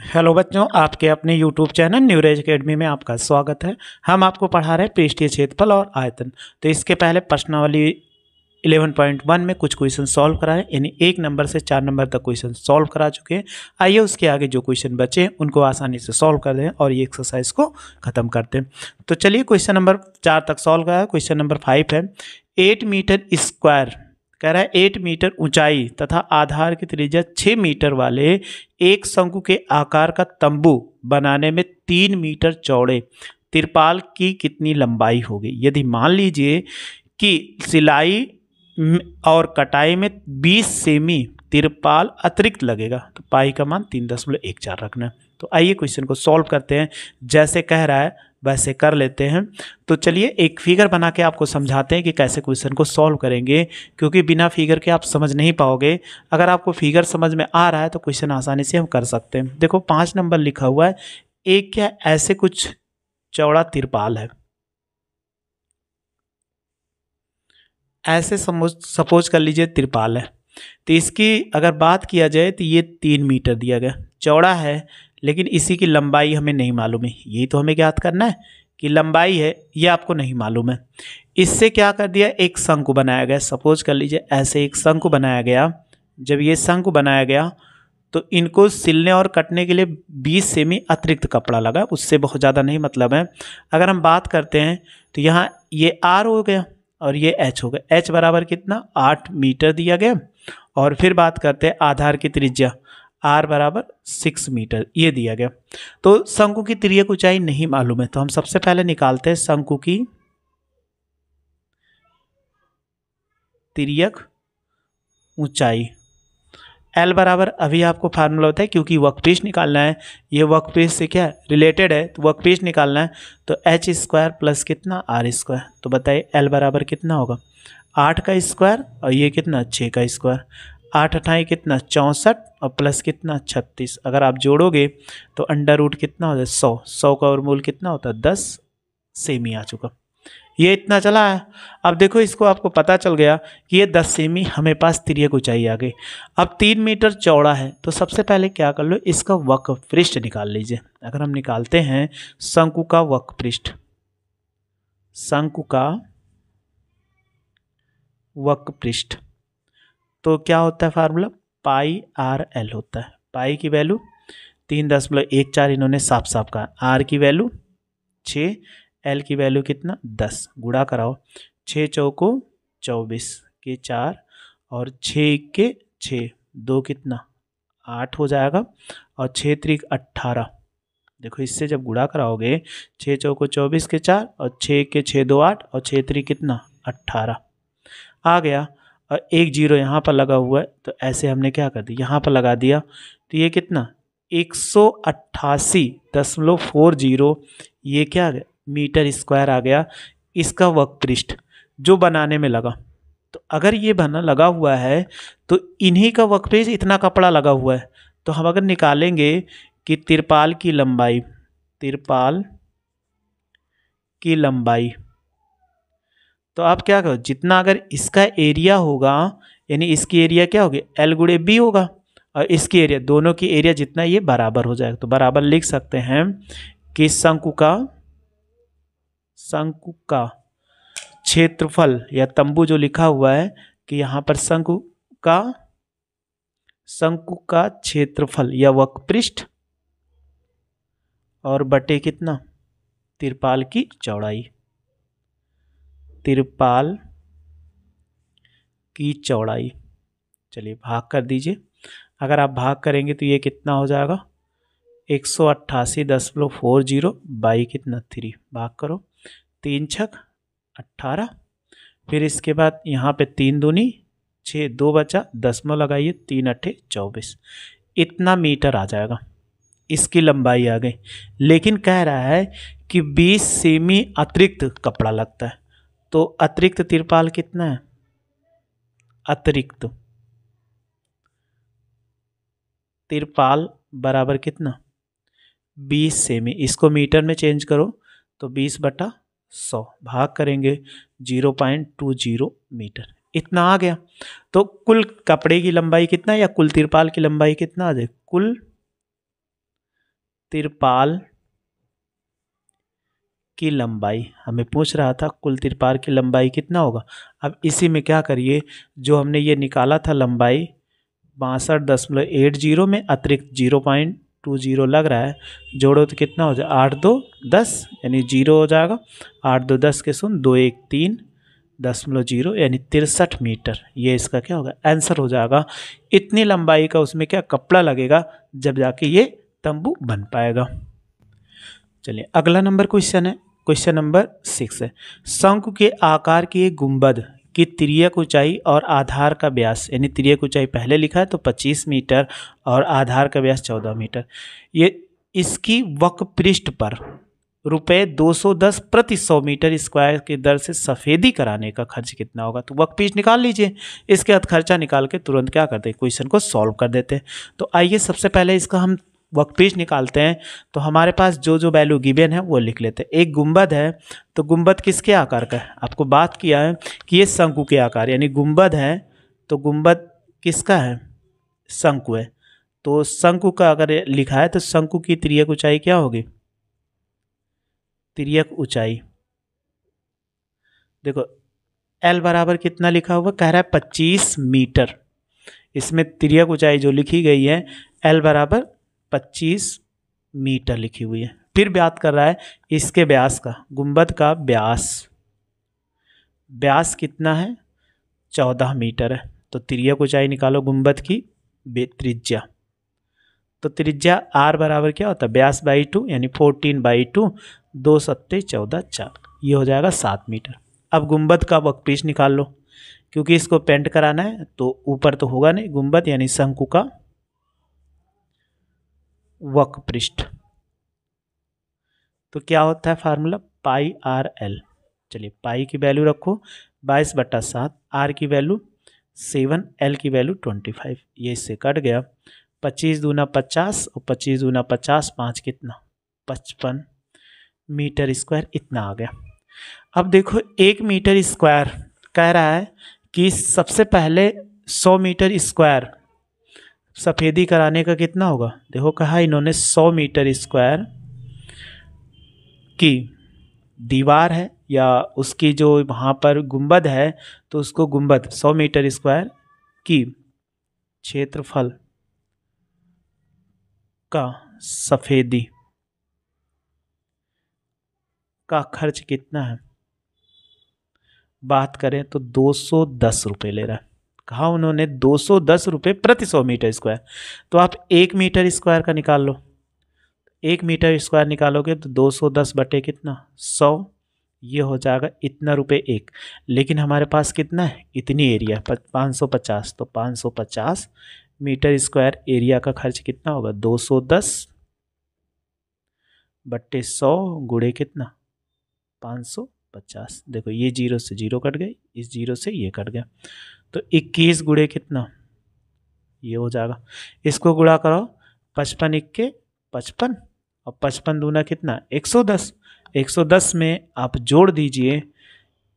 Hello बच्चों, आपके अपने यूट्यूब चैनल न्यूरेज एकेडमी में आपका स्वागत है। हम आपको पढ़ा रहे हैं पृष्ठीय क्षेत्रफल और आयतन। तो इसके पहले प्रश्नावली 11.1 में कुछ क्वेश्चन सॉल्व कराए, यानी 1 नंबर से 4 नंबर तक क्वेश्चन सॉल्व करा चुके हैं। आइए उसके आगे जो क्वेश्चन बचे हैं उनको आसानी से सॉल्व कर दें और ये एक्सरसाइज को ख़त्म करते हैं। तो चलिए क्वेश्चन नंबर 4 तक सॉल्व करा। क्वेश्चन नंबर 5 है 8 मीटर स्क्वायर, कह रहा है 8 मीटर ऊंचाई तथा आधार की त्रिज्या 6 मीटर वाले एक शंकु के आकार का तंबू बनाने में 3 मीटर चौड़े तिरपाल की कितनी लंबाई होगी। यदि मान लीजिए कि सिलाई और कटाई में 20 सेमी तिरपाल अतिरिक्त लगेगा तो पाई का मान 3.14 रखना है। तो आइए क्वेश्चन को सॉल्व करते हैं, जैसे कह रहा है वैसे कर लेते हैं। तो चलिए एक फिगर बना के आपको समझाते हैं कि कैसे क्वेश्चन को सॉल्व करेंगे, क्योंकि बिना फिगर के आप समझ नहीं पाओगे। अगर आपको फिगर समझ में आ रहा है तो क्वेश्चन आसानी से हम कर सकते हैं। देखो 5 नंबर लिखा हुआ है, एक क्या ऐसे कुछ चौड़ा तिरपाल है, ऐसे सपोज कर लीजिए तिरपाल है। तो इसकी अगर बात किया जाए तो ये 3 मीटर दिया गया, चौड़ा है, लेकिन इसी की लंबाई हमें नहीं मालूम है। यही तो हमें ज्ञात करना है कि लंबाई है, ये आपको नहीं मालूम है। इससे क्या कर दिया, एक शंकु बनाया गया। सपोज कर लीजिए ऐसे एक शंकु बनाया गया। जब ये शंकु बनाया गया तो इनको सिलने और कटने के लिए 20 सेमी अतिरिक्त कपड़ा लगा, उससे बहुत ज़्यादा नहीं मतलब है। अगर हम बात करते हैं तो यहाँ ये R हो गया और ये H हो गया। H बराबर कितना, 8 मीटर दिया गया। और फिर बात करते हैं आधार की त्रिज्या, R बराबर 6 मीटर ये दिया गया। तो शंकु की तिर्यक ऊंचाई नहीं मालूम है, तो हम सबसे पहले निकालते हैं शंकु की तिर्यक ऊंचाई। L बराबर अभी आपको फार्मूला होता है, क्योंकि वक्रपृष्ठ निकालना है, ये वक्रपृष्ठ से क्या रिलेटेड है, तो वक्रपृष्ठ निकालना है। तो h स्क्वायर प्लस कितना R स्क्वायर। तो बताइए L बराबर कितना होगा, 8 का स्क्वायर और ये कितना 6 का स्क्वायर। 8 अठाई कितना 64 और प्लस कितना 36। अगर आप जोड़ोगे तो अंडर रूट कितना होता है 100। 100 का वर्गमूल कितना होता है 10 सेमी आ चुका। ये इतना चला है। अब देखो इसको आपको पता चल गया कि ये 10 सेमी हमें पास तिर्यक ऊंचाई आ गई। अब 3 मीटर चौड़ा है, तो सबसे पहले क्या कर लो, इसका वक्रपृष्ठ निकाल लीजिए। अगर हम निकालते हैं शंकु का वक्रपृष्ठ, शंकु का वक्रपृष्ठ, तो क्या होता है फार्मूला, पाई आर एल होता है। पाई की वैल्यू 3.14 इन्होंने साफ साफ कहा। आर की वैल्यू 6, एल की वैल्यू कितना 10। गुणा कराओ, 6 चौको 24 के 4 और 6 के 6, 2 कितना 8 हो जाएगा और 6 त्रिक 18। देखो इससे जब गुणा कराओगे 6 चौको 24 के 4 और 6 के 6 2 8 और 6 त्रिक कितना 18 आ गया। और एक जीरो यहाँ पर लगा हुआ है, तो ऐसे हमने क्या कर दिया, यहाँ पर लगा दिया। तो ये कितना 188.40 ये क्या आ गया मीटर स्क्वायर आ गया इसका वक्रपृष्ठ जो बनाने में लगा। तो अगर ये बना लगा हुआ है तो इन्हीं का वक्रपृष्ठ इतना कपड़ा लगा हुआ है। तो हम अगर निकालेंगे कि तिरपाल की लंबाई, तिरपाल की लंबाई, तो आप क्या करो, जितना अगर इसका एरिया होगा, यानी इसकी एरिया क्या होगी L गुणे B होगा, और इसकी एरिया, दोनों की एरिया जितना ये बराबर हो जाएगा। तो बराबर लिख सकते हैं कि शंकु का क्षेत्रफल या तंबू जो लिखा हुआ है कि यहाँ पर शंकु का क्षेत्रफल या वक्रपृष्ठ और बटे कितना तिरपाल की चौड़ाई, तिरपाल की चौड़ाई। चलिए भाग कर दीजिए। अगर आप भाग करेंगे तो ये कितना हो जाएगा 188.40 बाई कितना 3। भाग करो, 3 छक 18, फिर इसके बाद यहाँ पे 3 दूनी 6, 2 बचा, दशमलव लगाइए, 3 अट्ठे 24, इतना मीटर आ जाएगा। इसकी लंबाई आ गई। लेकिन कह रहा है कि 20 सेमी अतिरिक्त कपड़ा लगता है। तो अतिरिक्त तिरपाल कितना है, अतिरिक्त तिरपाल बराबर कितना 20 सेमी। इसको मीटर में चेंज करो तो 20/100, भाग करेंगे 0.20 मीटर, इतना आ गया। तो कुल कपड़े की लंबाई कितना या कुल तिरपाल की लंबाई कितना आ जाए, कुल तिरपाल की लंबाई, हमें पूछ रहा था कुल तिरपाल की लंबाई कितना होगा। अब इसी में क्या करिए, जो हमने ये निकाला था लंबाई 62.80 में अतिरिक्त 0.20 लग रहा है, जोड़ो तो कितना हो जाए 8 2 10 यानी 0 हो जाएगा। 8 2 10 के सुन 2 1 3.0 यानी 63 मीटर। ये इसका क्या होगा आंसर हो जाएगा। इतनी लंबाई का उसमें क्या कपड़ा लगेगा जब जाके ये तंबू बन पाएगा। चलिए अगला नंबर क्वेश्चन है, क्वेश्चन नंबर 6 है। शंकु के आकार की एक गुंबद की तिर्यक ऊंचाई और आधार का व्यास, यानी तिर्यक ऊंचाई पहले लिखा है तो 25 मीटर और आधार का व्यास 14 मीटर। ये इसकी वक्र पृष्ठ पर रुपये 210 प्रति 100 मीटर स्क्वायर की दर से सफ़ेदी कराने का खर्च कितना होगा। तो वक्र पृष्ठ निकाल लीजिए, इसके बाद खर्चा निकाल के तुरंत क्या करते हैं क्वेश्चन को सॉल्व कर देते हैं। तो आइए सबसे पहले इसका हम वक्र पृष्ठ निकालते हैं। तो हमारे पास जो जो वैल्यू गिवन है वो लिख लेते हैं। एक गुंबद है तो गुंबद किसके आकार का है, आपको बात किया है कि ये शंकु के आकार, यानी गुंबद है तो गुंबद किसका है शंकु है। तो शंकु का अगर लिखा है तो शंकु की तिर्यक ऊंचाई क्या होगी, तिर्यक ऊंचाई देखो L बराबर कितना लिखा हुआ कह रहा है 25 मीटर। इसमें तिर्यक ऊंचाई जो लिखी गई है L बराबर 25 मीटर लिखी हुई है। फिर बात कर रहा है इसके व्यास का, गुंबद का व्यास कितना है 14 मीटर है। तो तिर्यक ऊंचाई निकालो गुंबद की त्रिज्या, तो त्रिज्या R बराबर क्या होता है व्यास बाई 2 यानी 14/2 2 7 14 4, ये हो जाएगा 7 मीटर। अब गुंबद का वक्र पृष्ठ निकाल लो, क्योंकि इसको पेंट कराना है तो ऊपर तो होगा नहीं, गुंबद यानी शंकु का वक्र पृष्ठ तो क्या होता है फार्मूला πRL। चलिए पाई की वैल्यू रखो 22/7, R की वैल्यू 7, L की वैल्यू 25, ये इससे कट गया। 25 दूना 50 और 25 दूना 50, 5 कितना 55 मीटर स्क्वायर, इतना आ गया। अब देखो 1 मीटर स्क्वायर कह रहा है कि सबसे पहले 100 मीटर स्क्वायर सफ़ेदी कराने का कितना होगा। देखो कहा इन्होंने 100 मीटर स्क्वायर की दीवार है या उसकी जो वहाँ पर गुंबद है तो उसको गुंबद 100 मीटर स्क्वायर की क्षेत्रफल का सफ़ेदी का खर्च कितना है, बात करें तो 210 रुपये ले रहा है। कहा उन्होंने 210 रुपये प्रति 100 मीटर स्क्वायर। तो आप 1 मीटर स्क्वायर का निकाल लो, 1 मीटर स्क्वायर निकालोगे तो 210 बटे कितना 100, ये हो जाएगा इतना रुपये एक। लेकिन हमारे पास कितना है इतनी एरिया 550, तो 550 मीटर स्क्वायर एरिया का खर्च कितना होगा 210 बटे 100 गुणे कितना 550। देखो ये 0 से 0 कट गई, इस 0 से ये कट गया, तो 21 गुणे कितना ये हो जाएगा। इसको गुणा करो 55 इक्के 55 और 55 दूना कितना 110। 110 में आप जोड़ दीजिए,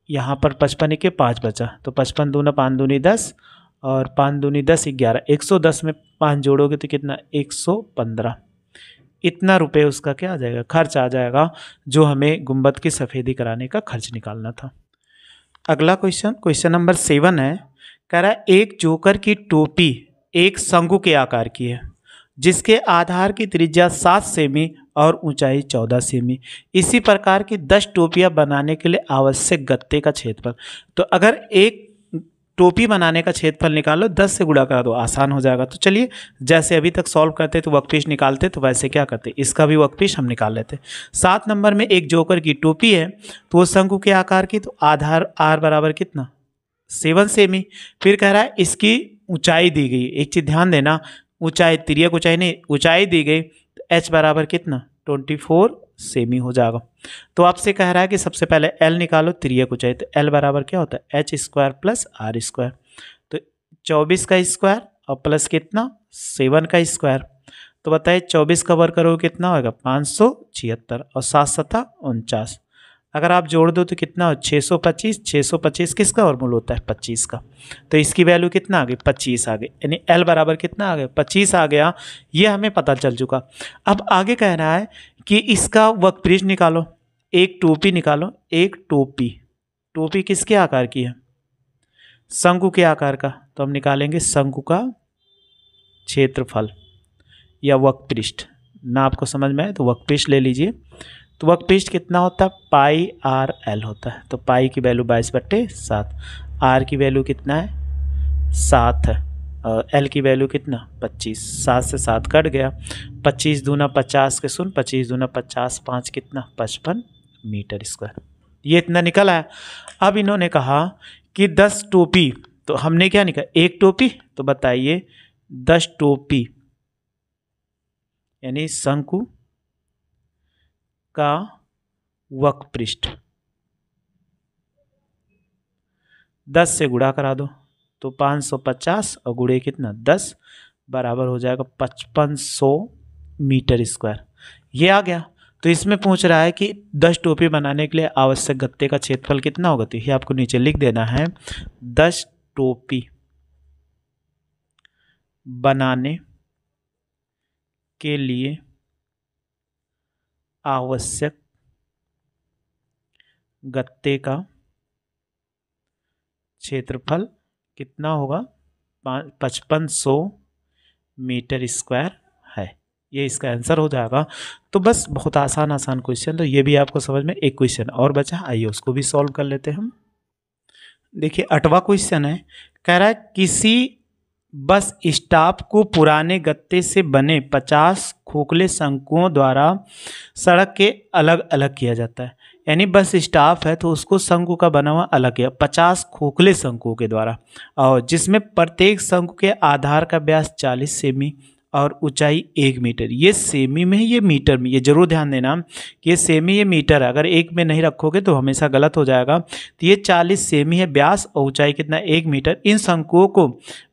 यहाँ पर 55 इक्के 5 बचा, तो 55 दूना 5 दूनी 10 और 5 दूनी 10 11। 110 में 5 जोड़ोगे तो कितना 115। इतना रुपए उसका क्या आ जाएगा खर्च आ जाएगा, जो हमें गुंबद की सफ़ेदी कराने का खर्च निकालना था। अगला क्वेश्चन, क्वेश्चन नंबर 7 है। कह रहा है एक जोकर की टोपी एक शंकु के आकार की है जिसके आधार की त्रिज्या 7 सेमी और ऊंचाई 14 सेमी। इसी प्रकार की 10 टोपियां बनाने के लिए आवश्यक गत्ते का क्षेत्रफल। तो अगर एक टोपी बनाने का क्षेत्रफल निकालो 10 से गुणा करा दो, आसान हो जाएगा। तो चलिए जैसे अभी तक सॉल्व करते तो वक्र पृष्ठ निकालते, तो वैसे क्या करते इसका भी वक्र पृष्ठ हम निकाल लेते। 7 नंबर में एक जोकर की टोपी है तो वो शंकु के आकार की, तो आधार R बराबर कितना 7 सेमी। फिर कह रहा है इसकी ऊंचाई दी गई, एक चीज़ ध्यान देना, ऊंचाई तिर्यक ऊंचाई नहीं, ऊंचाई दी गई तो H बराबर कितना 24 सेमी हो जाएगा। तो आपसे कह रहा है कि सबसे पहले L निकालो तिर्यक ऊंचाई, तो L बराबर क्या होता है H square plus R square, तो 24 का स्क्वायर और प्लस कितना 7 का स्क्वायर। तो बताइए 24 का वर्ग करोगे कितना होगा 576 और 7 7 49। अगर आप जोड़ दो तो कितना हो 625, 625 किसका वर्गमूल होता है 25 का, तो इसकी वैल्यू कितना आ गई 25 आ गई, यानी L बराबर कितना आ गया 25 आ गया, ये हमें पता चल चुका। अब आगे कह रहा है कि इसका वक्रपृष्ठ निकालो, एक टोपी निकालो, एक टोपी, टोपी किसके आकार की है शंकु के आकार का, तो हम निकालेंगे शंकु का क्षेत्रफल या वक्रपृष्ठ, ना आपको समझ में आए तो वक्रपृष्ठ ले लीजिए। तो वक्रपृष्ठ कितना होता है पाई आर एल होता है, तो पाई की वैल्यू 22/7, आर की वैल्यू कितना है 7 है, और एल की वैल्यू कितना 25, 7 से 7 कट गया, 25 दूना 50 के सुन, 25 दूना 50, 5 कितना 55 मीटर स्क्वायर, ये इतना निकल आया। अब इन्होंने कहा कि 10 टोपी, तो हमने क्या निकाला एक टोपी, तो बताइए 10 टोपी यानी शंकु का वक्रपृष्ठ 10 से गुणा करा दो, तो 550 और गुणे कितना 10 बराबर हो जाएगा 5500 मीटर स्क्वायर, ये आ गया। तो इसमें पूछ रहा है कि 10 टोपी बनाने के लिए आवश्यक गत्ते का क्षेत्रफल कितना होगा, तो ये आपको नीचे लिख देना है 10 टोपी बनाने के लिए आवश्यक गत्ते का क्षेत्रफल कितना होगा 5500 मीटर स्क्वायर है, ये इसका आंसर हो जाएगा। तो बस बहुत आसान क्वेश्चन, तो ये भी आपको समझ में, एक क्वेश्चन और बचा, आइए उसको भी सॉल्व कर लेते हैं हम। देखिए 8वां क्वेश्चन है, कह रहा है किसी बस स्टॉप को पुराने गत्ते से बने 50 खोखले शंकुओं द्वारा सड़क के अलग अलग किया जाता है, यानी बस स्टॉप है तो उसको शंकु का बना हुआ अलग किया 50 खोखले शंकुओं के द्वारा, और जिसमें प्रत्येक शंकु के आधार का व्यास 40 सेमी और ऊंचाई 1 मीटर, ये सेमी में है ये मीटर में, ये जरूर ध्यान देना कि ये सेमी ये मीटर है, अगर एक में नहीं रखोगे तो हमेशा गलत हो जाएगा। तो ये 40 सेमी है व्यास और ऊंचाई कितना 1 मीटर। इन शंकुओं को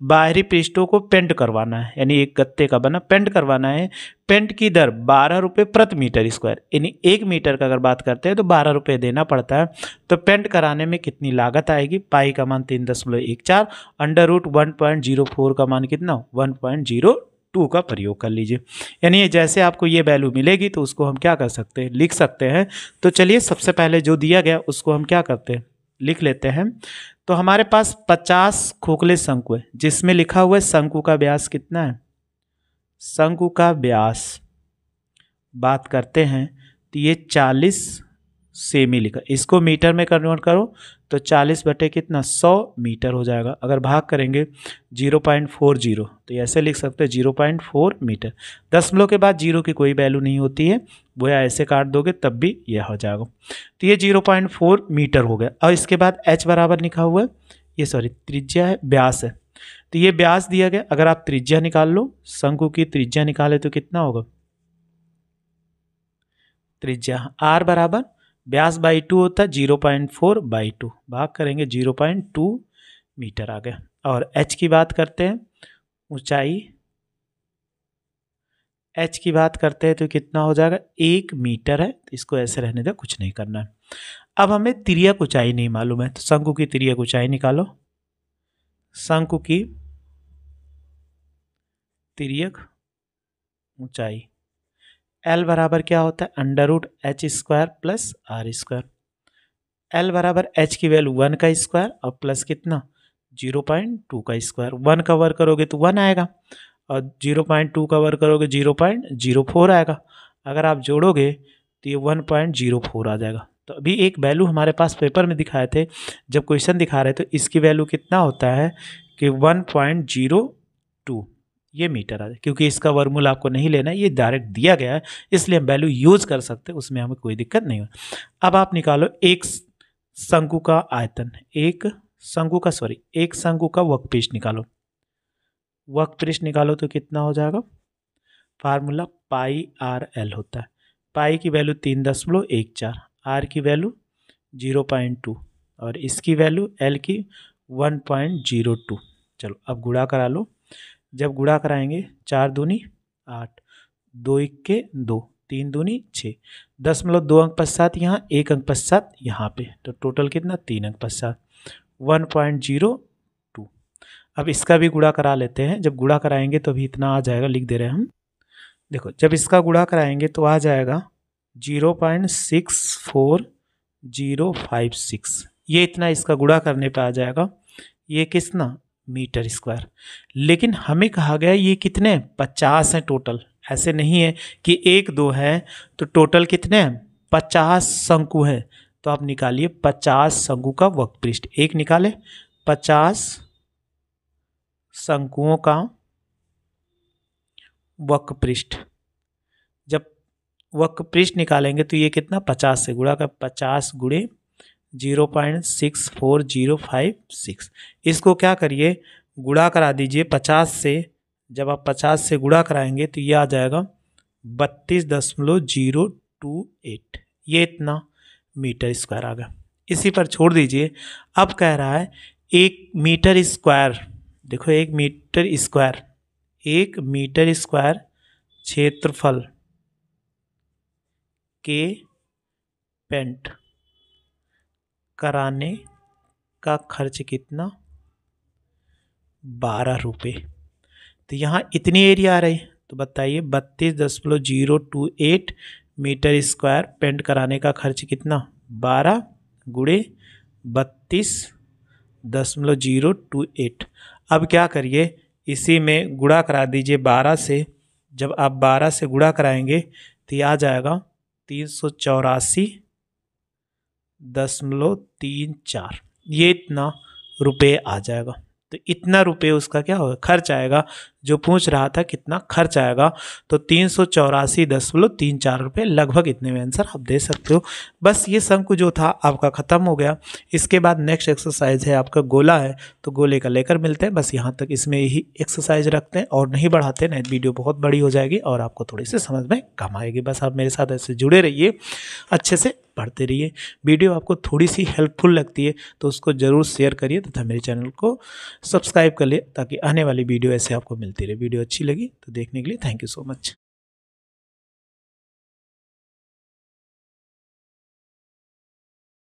बाहरी पृष्ठों को पेंट करवाना है, यानी एक गत्ते का बना पेंट करवाना है, पेंट की दर 12 रुपये प्रति मीटर स्क्वायर, यानी 1 मीटर का अगर बात करते हैं तो 12 रुपये देना पड़ता है। तो पेंट कराने में कितनी लागत आएगी, पाई का मान 3.14, अंडर रूट 1.04 का मान कितना 1.02 का प्रयोग कर लीजिए, यानी जैसे आपको ये वैल्यू मिलेगी तो उसको हम क्या कर सकते हैं लिख सकते हैं। तो चलिए सबसे पहले जो दिया गया उसको हम क्या करते हैं लिख लेते हैं। तो हमारे पास 50 खोखले शंकु है, जिसमें लिखा हुआ है शंकु का व्यास कितना है, शंकु का व्यास बात करते हैं तो ये 40 सेमी लिखा, इसको मीटर में कन्वर्ट करो तो 40 बटे कितना 100 मीटर हो जाएगा। अगर भाग करेंगे 0.40 तो ऐसे लिख सकते हैं 0.4 मीटर, दशमलव के बाद जीरो की कोई वैल्यू नहीं होती है, वो ऐसे काट दोगे तब भी यह हो जाएगा। तो ये 0.4 मीटर हो गया। और इसके बाद h बराबर लिखा हुआ है, ये सॉरी त्रिज्या है व्यास है, तो ये व्यास दिया गया, अगर आप त्रिज्या निकाल लो शंकु की त्रिज्या निकाले तो कितना होगा, त्रिज्या r बराबर व्यास बाई 2 होता है 0.4/2, भाग करेंगे 0.2 मीटर आ गया। और h की बात करते हैं, ऊंचाई h की बात करते हैं तो कितना हो जाएगा 1 मीटर है, तो इसको ऐसे रहने दो, कुछ नहीं करना है। अब हमें तिर्यक ऊंचाई नहीं मालूम है, तो शंकु की तिर्यक ऊंचाई निकालो, शंकु की तिर्यक ऊंचाई L बराबर क्या होता है under root h² plus r², L बराबर h की वैल्यू 1 का स्क्वायर और प्लस कितना 0.2 का स्क्वायर, 1 का वर्ग करोगे तो 1 आएगा और 0.2 का वर्ग करोगे 0.04 आएगा, अगर आप जोड़ोगे तो ये 1.04 आ जाएगा। तो अभी एक वैल्यू हमारे पास पेपर में दिखाए थे, जब क्वेश्चन दिखा रहे तो इसकी वैल्यू कितना होता है कि 1.02 ये मीटर आ जाए, क्योंकि इसका वर्गमूल आपको नहीं लेना है, ये डायरेक्ट दिया गया है इसलिए हम वैल्यू यूज कर सकते हैं, उसमें हमें कोई दिक्कत नहीं हो। अब आप निकालो एक शंकु का आयतन, एक शंकु का वक्रपृष्ठ निकालो, वक्रपृष्ठ निकालो तो कितना हो जाएगा, फार्मूला पाई आर एल होता है, पाई की वैल्यू 3.14, आर की वैल्यू 0.2 और इसकी वैल्यू एल की 1.02। चलो अब गुणा करा लो, जब गुणा कराएंगे 4 दूनी 8, 2 1 के 2, 3 दूनी 6, 10.2 अंक पश्चात यहाँ, 1 अंक पश्चात यहाँ पे, तो टोटल कितना 3 अंक पश्चात 1.02। अब इसका भी गुणा करा लेते हैं। जब गुणा कराएंगे तो भी इतना आ जाएगा, लिख दे रहे हैं हम। देखो जब इसका गुणा कराएंगे तो आ जाएगा 0.64056, ये इतना इसका गुणा करने पे आ जाएगा। ये कितना मीटर स्क्वायर। लेकिन हमें कहा गया ये कितने 50 हैं टोटल, ऐसे नहीं है कि 1 2 है, तो टोटल कितने हैं 50 शंकु है। तो आप निकालिए 50 शंकु का वक्रपृष्ठ, एक निकाले 50 शंकुओं का वक्रपृष्ठ। जब वक्रपृष्ठ निकालेंगे तो ये कितना 50 से गुणा कर, 50 गुणे 0.64056, इसको क्या करिए गुणा करा दीजिए 50 से। जब आप 50 से गुणा कराएंगे तो ये आ जाएगा 32.028, ये इतना मीटर स्क्वायर आ गया। इसी पर छोड़ दीजिए। अब कह रहा है 1 मीटर स्क्वायर, देखो 1 मीटर स्क्वायर, 1 मीटर स्क्वायर क्षेत्रफल के पेंट कराने का खर्च कितना 12 रुपये। तो यहाँ इतनी एरिया आ रही, तो बताइए 32.028 मीटर स्क्वायर पेंट कराने का खर्च कितना 12 गुणे 32.028। अब क्या करिए इसी में गुणा करा दीजिए 12 से। जब आप 12 से गुणा कराएंगे तो ये आ जाएगा 384.34, ये इतना रुपये आ जाएगा। तो इतना रुपये उसका क्या होगा खर्च आएगा। जो पूछ रहा था कितना खर्च आएगा, तो 384.34 रुपये, लगभग इतने में आंसर आप दे सकते हो। बस ये शंकु जो था आपका ख़त्म हो गया। इसके बाद नेक्स्ट एक्सरसाइज है आपका गोला है, तो गोले का लेकर मिलते हैं। बस यहाँ तक इसमें यही एक्सरसाइज रखते हैं और नहीं बढ़ाते, नहीं वीडियो बहुत बड़ी हो जाएगी और आपको थोड़ी सी समझ में कम आएगी। बस आप मेरे साथ ऐसे जुड़े रहिए, अच्छे से पढ़ते रहिए। वीडियो आपको थोड़ी सी हेल्पफुल लगती है तो उसको ज़रूर शेयर करिए तथा मेरे चैनल को सब्सक्राइब कर लिए, ताकि आने वाली वीडियो ऐसे आपको मिलती रहे। वीडियो अच्छी लगी तो देखने के लिए थैंक यू सो मच।